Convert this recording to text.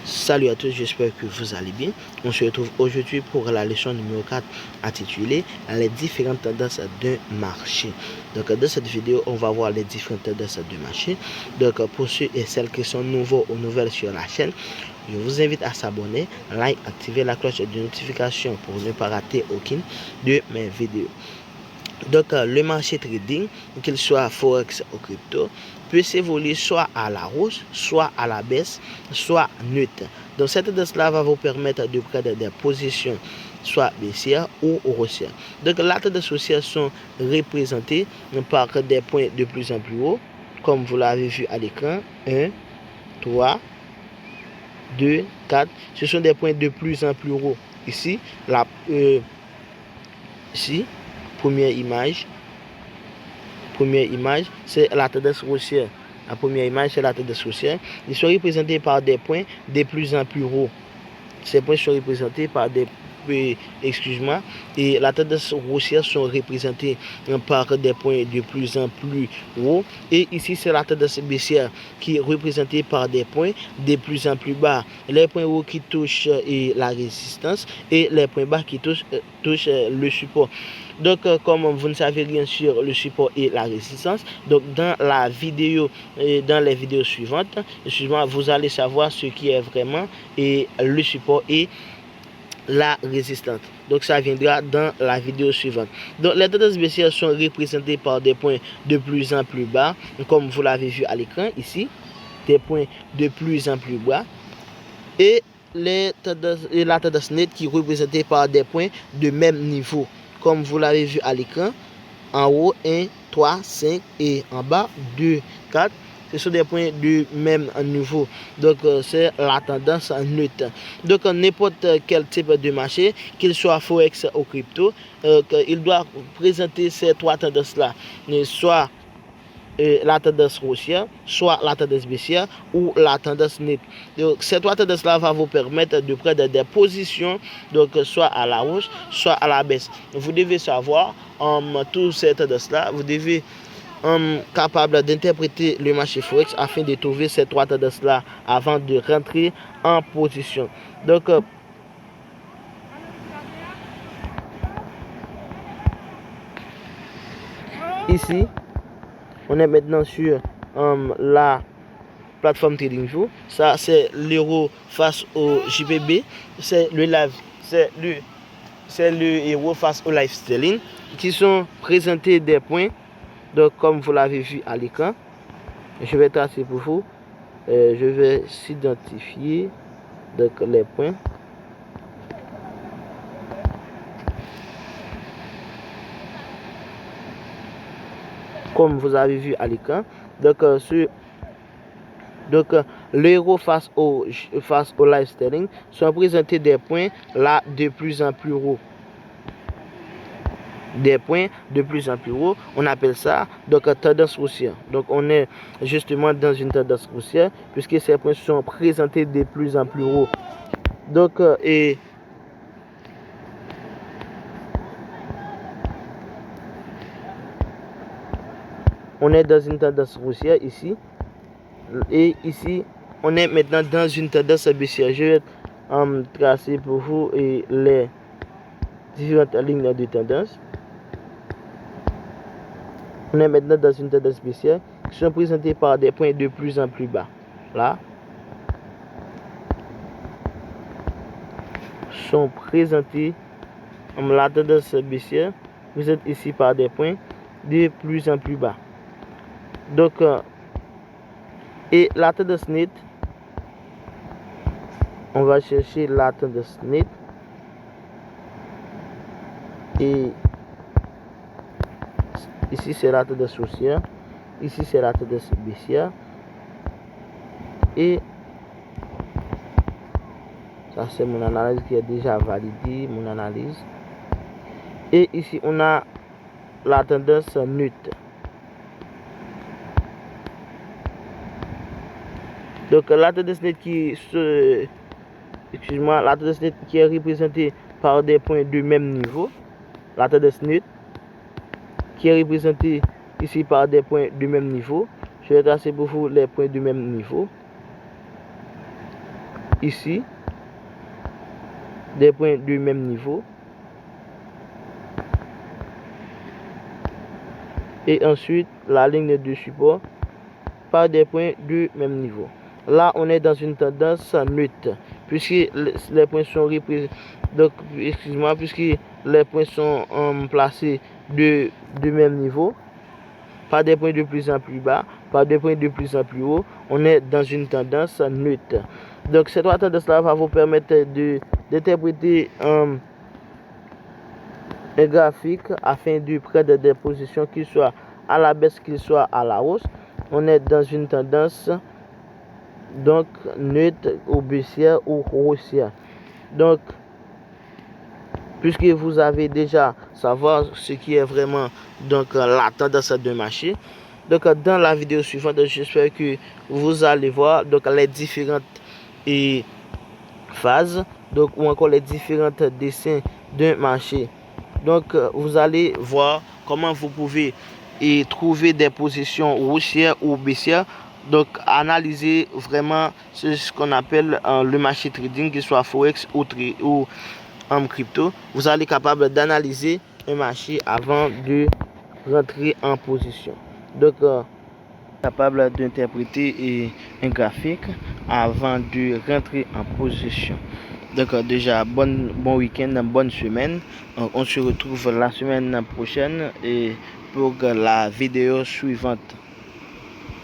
Salut à tous, j'espère que vous allez bien. On se retrouve aujourd'hui pour la leçon numéro 4 intitulée les différentes tendances d'un marché. Donc dans cette vidéo, on va voir les différentes tendances du marché. Donc pour ceux et celles qui sont nouveaux ou nouvelles sur la chaîne, je vous invite à s'abonner, like, activer la cloche de notification pour ne pas rater aucune de mes vidéos. Donc le marché trading, qu'il soit forex ou crypto, peut s'évoluer soit à la hausse, soit à la baisse, soit neutre. Donc cette tendance-là va vous permettre de prendre des positions soit baissières ou haussières. Donc la tendance haussière sont représentées par des points de plus en plus hauts, comme vous l'avez vu à l'écran, 1, 3, 2, 4. Ce sont des points de plus en plus hauts. Ici, ici, première image, c'est la tendance haussière. La première image, c'est la tendance haussière. Ils sont représentés par des points de plus en plus hauts. Ces points sont représentés par des excuse-moi, et la tendance haussière sont représentés par des points de plus en plus hauts, et ici c'est la tendance baissière qui est représentée par des points de plus en plus bas. Les points hauts qui touchent la résistance et les points bas qui touchent le support. Donc comme vous ne savez rien sur le support et la résistance, donc dans la vidéo et dans les vidéos suivantes, vous allez savoir ce qui est vraiment et le support et la résistance. Donc ça viendra dans la vidéo suivante. Donc les tendances baissières sont représentées par des points de plus en plus bas, comme vous l'avez vu à l'écran ici, des points de plus en plus bas, et la tendance nette qui est représentée par des points de même niveau, comme vous l'avez vu à l'écran, en haut 1, 3, 5 et en bas 2, 4. Ce sont des points du même niveau. Donc c'est la tendance neutre. Donc n'importe quel type de marché, qu'il soit forex ou crypto, il doit présenter ces trois tendances là, soit la tendance haussière, soit la tendance baissière ou la tendance nette. Donc ces trois tendances là vont vous permettre de prendre des positions, donc soit à la hausse, soit à la baisse. Vous devez savoir toutes ces tendances là, vous devez capable d'interpréter le marché forex afin de trouver ces trois tendances là avant de rentrer en position. Donc ici on est maintenant sur la plateforme TradingView. Ça c'est l'euro face au JPB, c'est le live, c'est le euro face au live sterling, qui sont présentés des points. Donc comme vous l'avez vu à l'écran, je vais tracer pour vous, je vais s'identifier donc les points. Comme vous avez vu à l'écran, donc l'euro face au live sterling sont présentés des points là de plus en plus haut. Des points de plus en plus haut, on appelle ça donc tendance haussière. Donc on est justement dans une tendance haussière puisque ces points sont présentés de plus en plus haut. Donc on est dans une tendance haussière ici, et ici on est maintenant dans une tendance baissière. Je vais tracer pour vous les différentes lignes de tendance. On est maintenant dans une tendance baissière qui sont présentées par des points de plus en plus bas. Là, sont présentés la tendance baissière présente ici par des points de plus en plus bas. Donc et la tendance nette, on va chercher la tendance nette, et ici c'est la tendance haussière, ici c'est la tendance baissière, et ça c'est mon analyse qui est déjà validée, mon analyse. Et ici on a la tendance neutre. Donc la tendance nette la tendance nette qui est représentée par des points de même niveau. La tendance neutre qui est représentée ici par des points de même niveau. Je vais tracer pour vous les points du même niveau. ici, des points du même niveau. Et ensuite, la ligne de support par des points du même niveau. Là, on est dans une tendance neutre, puisque les points sont représentés. Donc, excuse-moi, puisque les points sont placés du même niveau, pas des points de plus en plus bas, pas des points de plus en plus haut, on est dans une tendance neutre. Donc, cette tendance-là va vous permettre d'interpréter un graphique afin de prendre des positions qui soient à la baisse, qui soient à la hausse. On est dans une tendance donc neutre ou baissière ou haussière. Donc, puisque vous avez déjà savoir ce qui est vraiment donc la tendance de marché, donc dans la vidéo suivante, j'espère que vous allez voir donc les différentes phases, donc ou encore les différents dessins d'un marché. Donc vous allez voir comment vous pouvez trouver des positions haussières ou baissières. Donc analyser vraiment ce qu'on appelle le marché trading, qu'il soit forex ou en crypto. Vous allez être capable d'analyser un marché avant de rentrer en position. Donc capable d'interpréter un graphique avant de rentrer en position. Donc déjà bon week-end, bonne semaine. On se retrouve la semaine prochaine et pour la vidéo suivante.